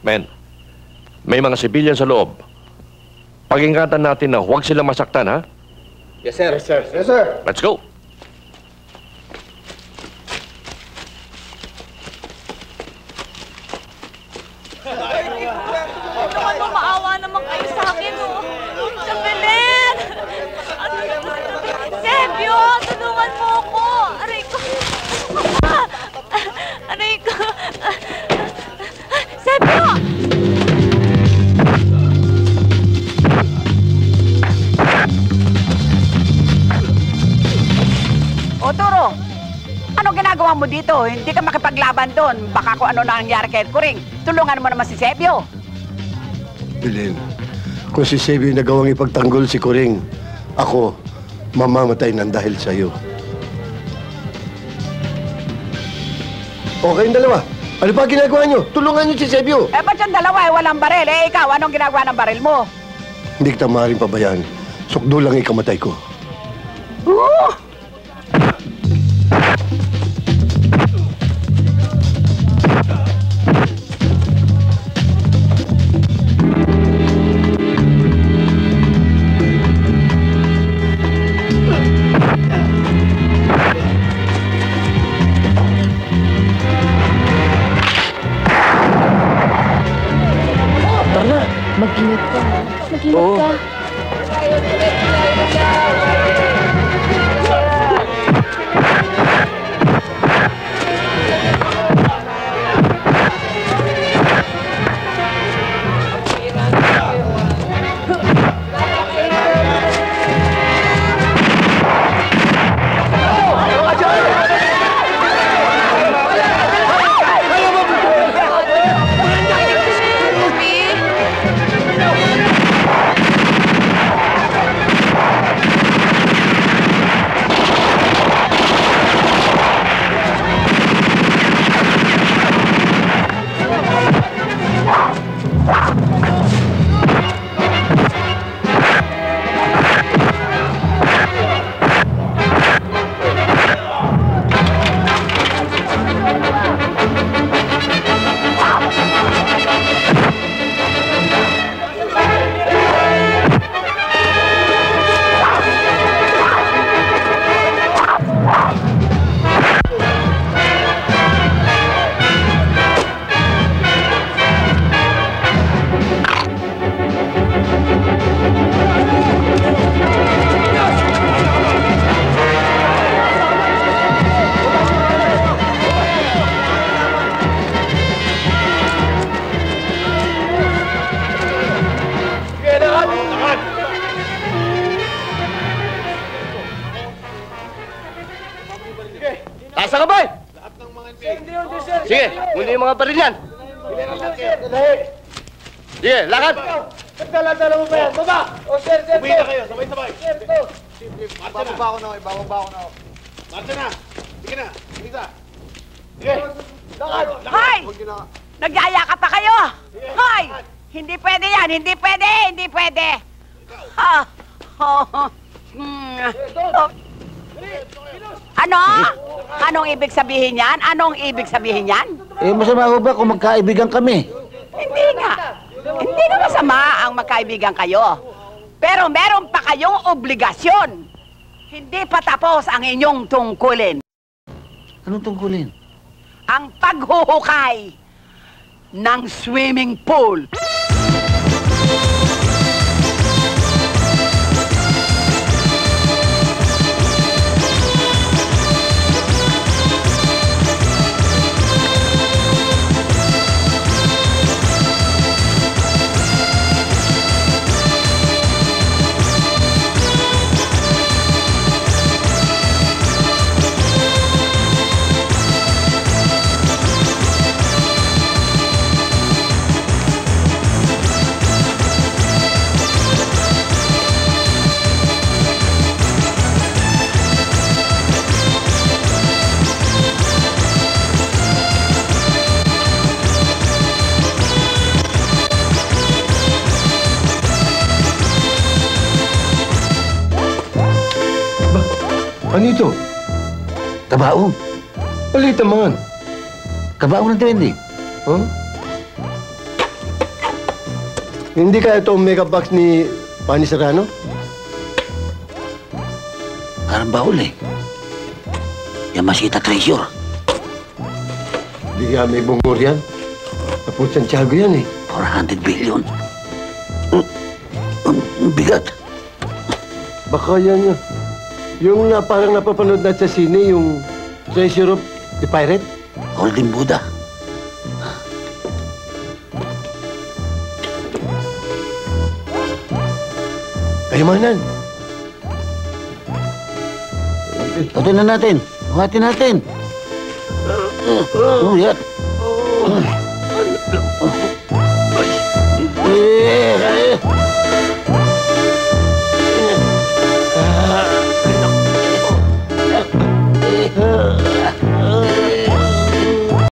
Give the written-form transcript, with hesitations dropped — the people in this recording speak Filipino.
Men, may mga sibilyan sa loob. Pag-ingatan natin na huwag silang masaktan, ha? Yes, sir. Yes, sir. Yes, sir. Let's go! Maawa naman kayo sa akin, oh. Jabelin! Sebio, tulungan mo ako! Aray ko! Aray ko! Sebio! O, Turo, ano ginagawa mo dito? Hindi ka makipaglaban doon. Baka kung ano nangyari kay Kuring. Tulungan mo naman si Sebio. Belen, kung si Sebio nagawang ipagtanggol si Kuring, ako, mamamatay nang dahil sa'yo. O, kayong dalawa, ano pa ginagawa nyo? Tulungan nyo si Sebio. Eh, ba't yung dalawa walang baril? Eh, ikaw, anong ginagawa ng baril mo? Hindi kita maaaring pabayaan. Sukdo lang ikamatay ko. Mag-ingat ka. Mag-ingat ka. Taas ang kamay! Sige, muli yung mga baril yan. Sige, lakad! Dala mo ba yan? Baba! O, sir! Uwi na kayo, sabay-sabay. Bababa ako na ako. Marcha na! Sige na! Sige na! Hoy! Nagyayaka pa kayo! Hoy! Hindi pwede yan! Hindi pwede! Hindi pwede! Ha! Ano? Anong ibig sabihin yan? Anong ibig sabihin yan? Eh, masama ko ba kung magkaibigan kami? Hindi nga. Hindi na masama ang magkaibigan kayo. Pero meron pa kayong obligasyon. Hindi pa tapos ang inyong tungkulin. Anong tungkulin? Ang paghuhukay ng swimming pool. Ano ito? Kabaong. Palit naman. Kabaong ng trending. Huh? Hindi kaya ito ang mega box ni Pani Serrano? Parang baul eh. Yamashita Treasure. Hindi nga may bungor yan. Tapos Santiago yan eh. 400 billion. Ang bigat. Baka yan yun. Yung parang napapanood natin sa sine, yung Treasure of the Pirate. Golden Buddha. Kayamanan. Patuloy na natin. Buhatin natin. Oh, yan.